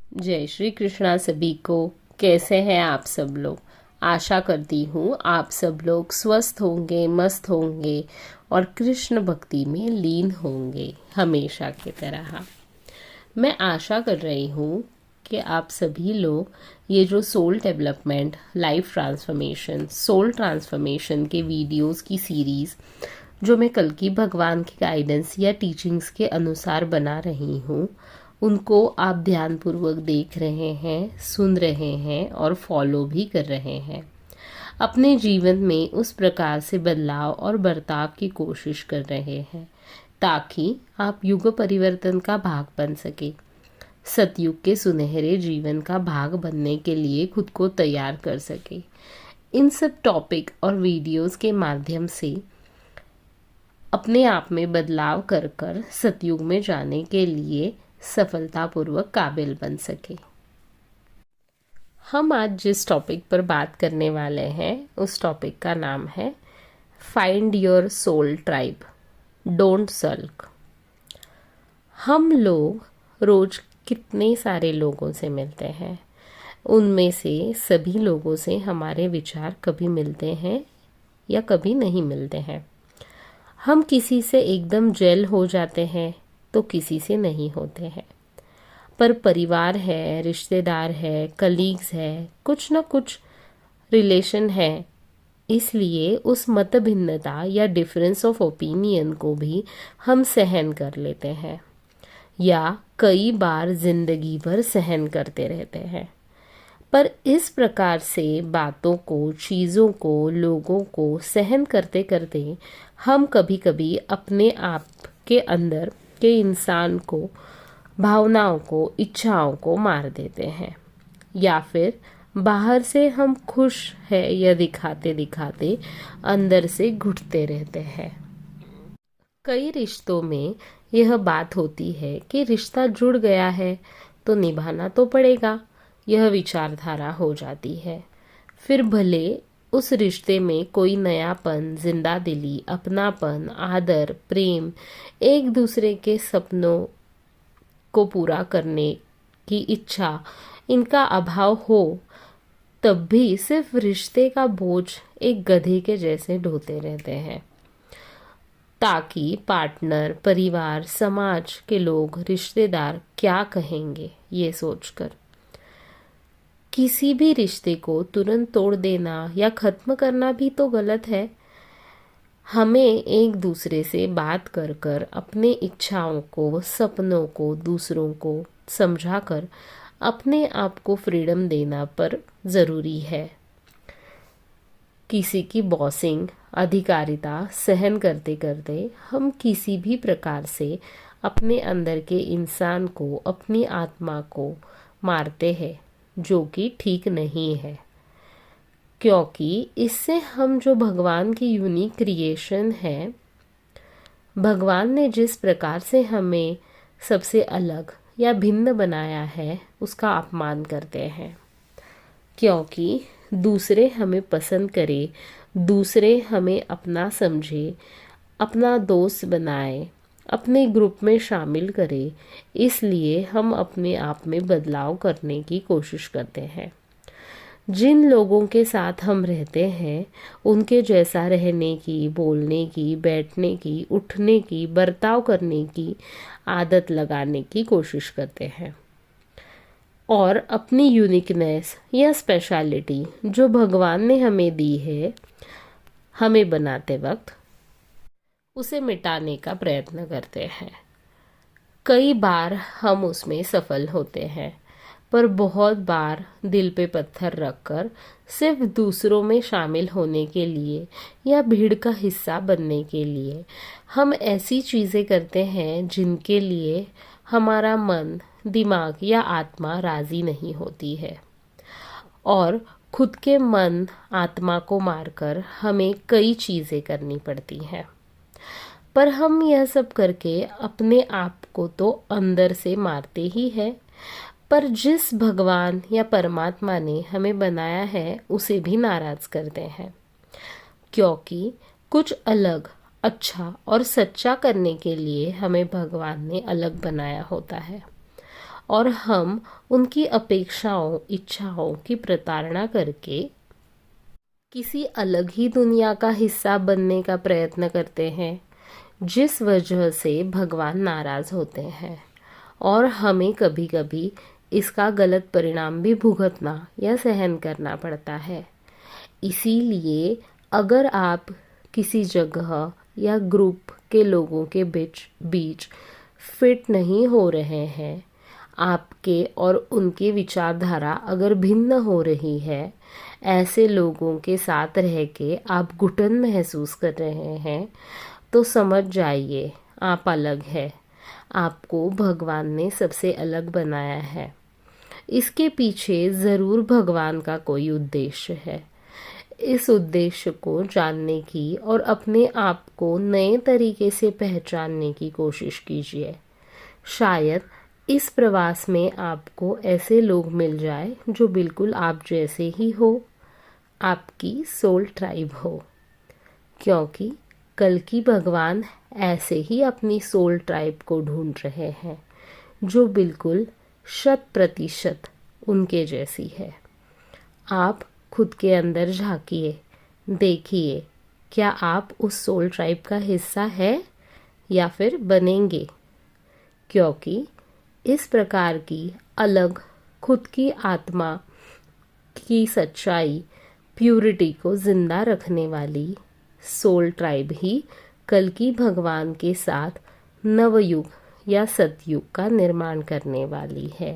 जय श्री कृष्णा सभी को। कैसे हैं आप सब लोग? आशा करती हूँ आप सब लोग स्वस्थ होंगे, मस्त होंगे और कृष्ण भक्ति में लीन होंगे हमेशा की तरह। मैं आशा कर रही हूँ कि आप सभी लोग ये जो soul development, life transformation, soul transformation के वीडियोस की सीरीज़ जो मैं कल की भगवान की गाइडेंस या टीचिंग्स के अनुसार बना रही हूँ, उनको आप ध्यानपूर्वक देख रहे हैं, सुन रहे हैं और फॉलो भी कर रहे हैं। अपने जीवन में उस प्रकार से बदलाव और बर्ताव की कोशिश कर रहे हैं ताकि आप युग परिवर्तन का भाग बन सके, सतयुग के सुनहरे जीवन का भाग बनने के लिए खुद को तैयार कर सके। इन सब टॉपिक और वीडियोस के माध्यम से अपने आप में बदलाव कर कर सतयुग में जाने के लिए सफलतापूर्वक काबिल बन सके। हम आज जिस टॉपिक पर बात करने वाले हैं उस टॉपिक का नाम है find your soul tribe, don't sulk. हम लोग रोज कितने सारे लोगों से मिलते हैं, उनमें से सभी लोगों से हमारे विचार कभी मिलते हैं या कभी नहीं मिलते हैं। हम किसी से एकदम जेल हो जाते हैं तो किसी से नहीं होते हैं, पर परिवार है, रिश्तेदार है, कलीग्स है, कुछ ना कुछ रिलेशन है, इसलिए उस मत भिन्नता या डिफरेंस ऑफ ओपिनियन को भी हम सहन कर लेते हैं या कई बार जिंदगी भर सहन करते रहते हैं। पर इस प्रकार से बातों को, चीज़ों को, लोगों को सहन करते करते हम कभी कभी अपने आप के अंदर के इंसान को, भावनाओं को, इच्छाओं को मार देते हैं, या फिर बाहर से हम खुश है यह दिखाते दिखाते अंदर से घुटते रहते हैं। कई रिश्तों में यह बात होती है कि रिश्ता जुड़ गया है तो निभाना तो पड़ेगा, यह विचारधारा हो जाती है। फिर भले उस रिश्ते में कोई नयापन, जिंदादिली, अपनापन, आदर, प्रेम, एक दूसरे के सपनों को पूरा करने की इच्छा, इनका अभाव हो, तब भी सिर्फ रिश्ते का बोझ एक गधे के जैसे ढोते रहते हैं, ताकि पार्टनर, परिवार, समाज के लोग, रिश्तेदार क्या कहेंगे ये सोचकर। किसी भी रिश्ते को तुरंत तोड़ देना या खत्म करना भी तो गलत है। हमें एक दूसरे से बात कर कर अपने इच्छाओं को, सपनों को दूसरों को समझाकर अपने आप को फ्रीडम देना पर ज़रूरी है। किसी की बॉसिंग, अधिकारिता सहन करते करते हम किसी भी प्रकार से अपने अंदर के इंसान को, अपनी आत्मा को मारते हैं, जो कि ठीक नहीं है, क्योंकि इससे हम जो भगवान की यूनिक क्रिएशन है, भगवान ने जिस प्रकार से हमें सबसे अलग या भिन्न बनाया है, उसका अपमान करते हैं। क्योंकि दूसरे हमें पसंद करे, दूसरे हमें अपना समझे, अपना दोस्त बनाए, अपने ग्रुप में शामिल करे, इसलिए हम अपने आप में बदलाव करने की कोशिश करते हैं। जिन लोगों के साथ हम रहते हैं उनके जैसा रहने की, बोलने की, बैठने की, उठने की, बर्ताव करने की आदत लगाने की कोशिश करते हैं और अपनी यूनिकनेस या स्पेशलिटी जो भगवान ने हमें दी है, हमें बनाते वक्त उसे मिटाने का प्रयत्न करते हैं। कई बार हम उसमें सफल होते हैं, पर बहुत बार दिल पे पत्थर रखकर सिर्फ दूसरों में शामिल होने के लिए या भीड़ का हिस्सा बनने के लिए हम ऐसी चीज़ें करते हैं जिनके लिए हमारा मन, दिमाग या आत्मा राज़ी नहीं होती है, और खुद के मन, आत्मा को मारकर हमें कई चीज़ें करनी पड़ती हैं। पर हम यह सब करके अपने आप को तो अंदर से मारते ही है, पर जिस भगवान या परमात्मा ने हमें बनाया है उसे भी नाराज करते हैं, क्योंकि कुछ अलग, अच्छा और सच्चा करने के लिए हमें भगवान ने अलग बनाया होता है। और हम उनकी अपेक्षाओं इच्छाओं की प्रताड़ना करके किसी अलग ही दुनिया का हिस्सा बनने का प्रयत्न करते हैं, जिस वजह से भगवान नाराज होते हैं और हमें कभी कभी इसका गलत परिणाम भी भुगतना या सहन करना पड़ता है। इसीलिए अगर आप किसी जगह या ग्रुप के लोगों के बीच बीच फिट नहीं हो रहे हैं, आपके और उनके विचारधारा अगर भिन्न हो रही है, ऐसे लोगों के साथ रह के आप घुटन महसूस कर रहे हैं, तो समझ जाइए आप अलग है। आपको भगवान ने सबसे अलग बनाया है। इसके पीछे ज़रूर भगवान का कोई उद्देश्य है। इस उद्देश्य को जानने की और अपने आप को नए तरीके से पहचानने की कोशिश कीजिए। शायद इस प्रवास में आपको ऐसे लोग मिल जाए जो बिल्कुल आप जैसे ही हो, आपकी सोल ट्राइब हो, क्योंकि कल की भगवान ऐसे ही अपनी सोल ट्राइब को ढूंढ रहे हैं जो बिल्कुल 100% उनके जैसी है। आप खुद के अंदर झांकिए, देखिए क्या आप उस सोल ट्राइब का हिस्सा है या फिर बनेंगे, क्योंकि इस प्रकार की अलग खुद की आत्मा की सच्चाई, प्यूरिटी को जिंदा रखने वाली सोल ट्राइब ही कल की भगवान के साथ नवयुग या सतयुग का निर्माण करने वाली है।